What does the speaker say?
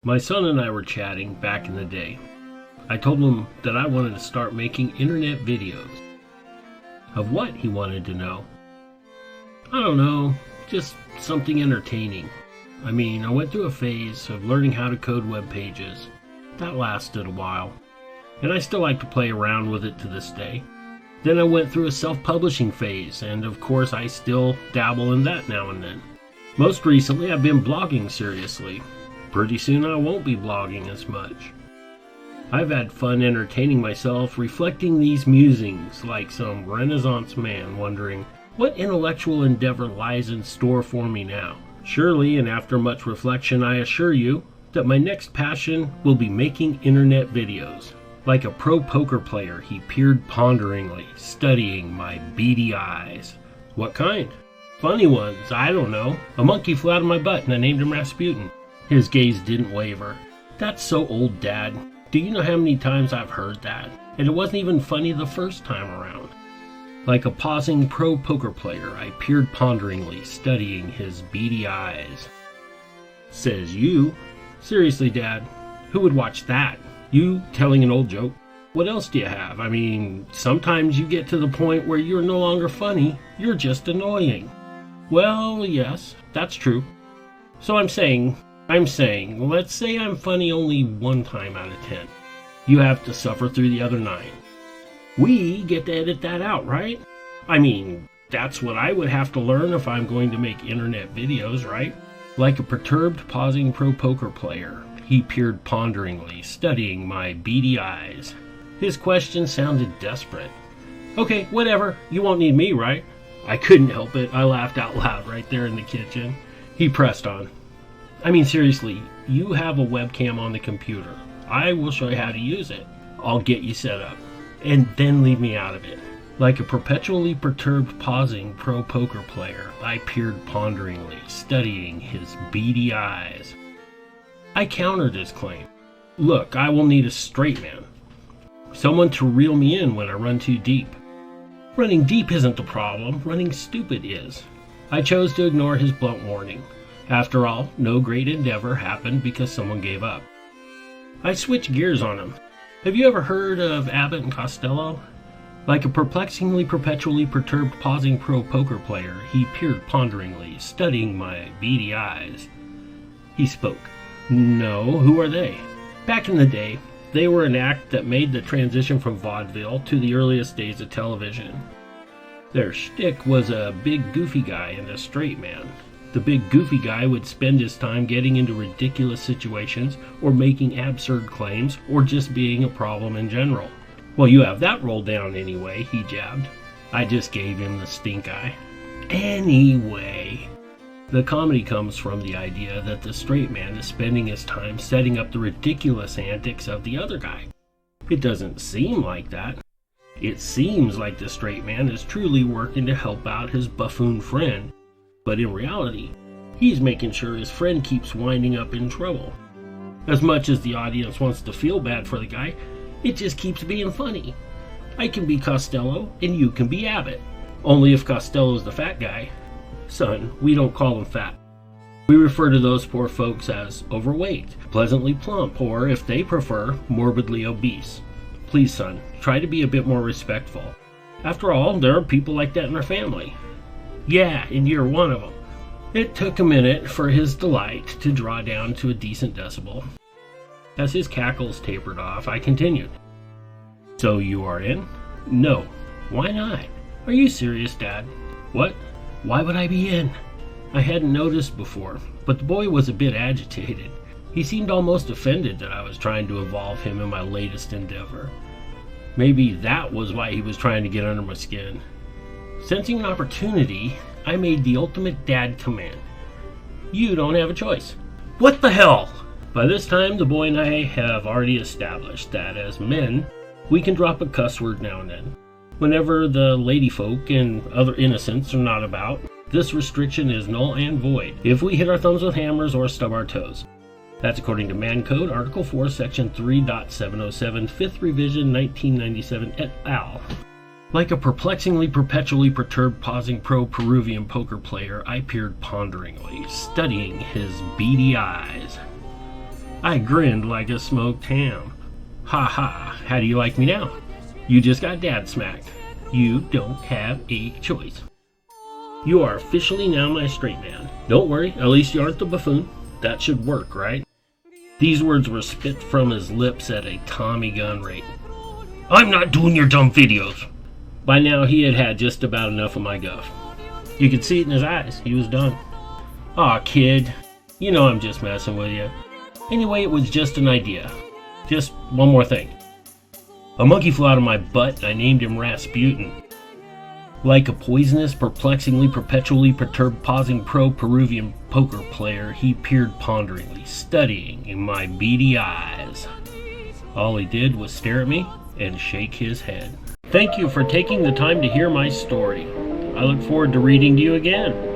My son and I were chatting back in the day. I told him that I wanted to start making internet videos. Of what, he wanted to know. I don't know, just something entertaining. I went through a phase of learning how to code web pages. That lasted a while, and I still like to play around with it to this day. Then I went through a self-publishing phase, and of course I still dabble in that now and then. Most recently I've been blogging seriously. Pretty soon I won't be blogging as much. I've had fun entertaining myself reflecting these musings like some Renaissance man wondering what intellectual endeavor lies in store for me now. Surely, and after much reflection, I assure you that my next passion will be making internet videos. Like a pro poker player, he peered ponderingly, studying my beady eyes. What kind? Funny ones, I don't know. A monkey flew out of my butt and I named him Rasputin. His gaze didn't waver. That's so old, Dad. Do you know how many times I've heard that? And it wasn't even funny the first time around. Like a pausing pro poker player, I peered ponderingly, studying his beady eyes. Says you? Seriously, Dad, who would watch that? You telling an old joke? What else do you have? Sometimes you get to the point where you're no longer funny, you're just annoying. Well, yes, that's true. So I'm saying, let's say I'm funny only one time out of 10. You have to suffer through the other 9. We get to edit that out, right? That's what I would have to learn if I'm going to make internet videos, right? Like a perturbed, pausing pro poker player, he peered ponderingly, studying my beady eyes. His question sounded desperate. Okay, whatever. You won't need me, right? I couldn't help it. I laughed out loud right there in the kitchen. He pressed on. Seriously, you have a webcam on the computer. I will show you how to use it. I'll get you set up. And then leave me out of it. Like a perpetually perturbed pausing pro poker player, I peered ponderingly, studying his beady eyes. I countered his claim. Look, I will need a straight man. Someone to reel me in when I run too deep. Running deep isn't the problem, running stupid is. I chose to ignore his blunt warning. After all, no great endeavor happened because someone gave up. I switched gears on him. Have you ever heard of Abbott and Costello? Like a perplexingly, perpetually perturbed pausing pro poker player, he peered ponderingly, studying my beady eyes. He spoke. No, who are they? Back in the day, they were an act that made the transition from vaudeville to the earliest days of television. Their shtick was a big goofy guy and a straight man. The big goofy guy would spend his time getting into ridiculous situations or making absurd claims or just being a problem in general. Well, you have that rolled down anyway, he jabbed. I just gave him the stink eye. Anyway, the comedy comes from the idea that the straight man is spending his time setting up the ridiculous antics of the other guy. It doesn't seem like that. It seems like the straight man is truly working to help out his buffoon friend. But in reality, he's making sure his friend keeps winding up in trouble. As much as the audience wants to feel bad for the guy, it just keeps being funny. I can be Costello, and you can be Abbott. Only if Costello's the fat guy. Son, we don't call him fat. We refer to those poor folks as overweight, pleasantly plump, or, if they prefer, morbidly obese. Please, son, try to be a bit more respectful. After all, there are people like that in our family. Yeah, and you're one of them. It took a minute for his delight to draw down to a decent decibel. As his cackles tapered off, I continued. So you are in? No. Why not? Are you serious, Dad? What? Why would I be in? I hadn't noticed before, but the boy was a bit agitated. He seemed almost offended that I was trying to involve him in my latest endeavor. Maybe that was why he was trying to get under my skin. Sensing an opportunity, I made the ultimate dad command. You don't have a choice. What the hell? By this time, the boy and I have already established that as men, we can drop a cuss word now and then. Whenever the ladyfolk and other innocents are not about, this restriction is null and void if we hit our thumbs with hammers or stub our toes. That's according to Man Code, Article 4, Section 3.707, 5th Revision, 1997, et al. Like a perplexingly, perpetually perturbed pausing pro-Peruvian poker player, I peered ponderingly, studying his beady eyes. I grinned like a smoked ham. Ha ha, how do you like me now? You just got dad smacked. You don't have a choice. You are officially now my straight man. Don't worry, at least you aren't the buffoon. That should work, right? These words were spit from his lips at a Tommy gun rate. I'm not doing your dumb videos. By now he had had just about enough of my guff. You could see it in his eyes. He was done. Aw, kid. You know I'm just messing with you. Anyway, it was just an idea. Just one more thing. A monkey flew out of my butt and I named him Rasputin. Like a poisonous, perplexingly, perpetually perturbed, pausing pro-Peruvian poker player, he peered ponderingly, studying in my beady eyes. All he did was stare at me and shake his head. Thank you for taking the time to hear my story. I look forward to reading to you again.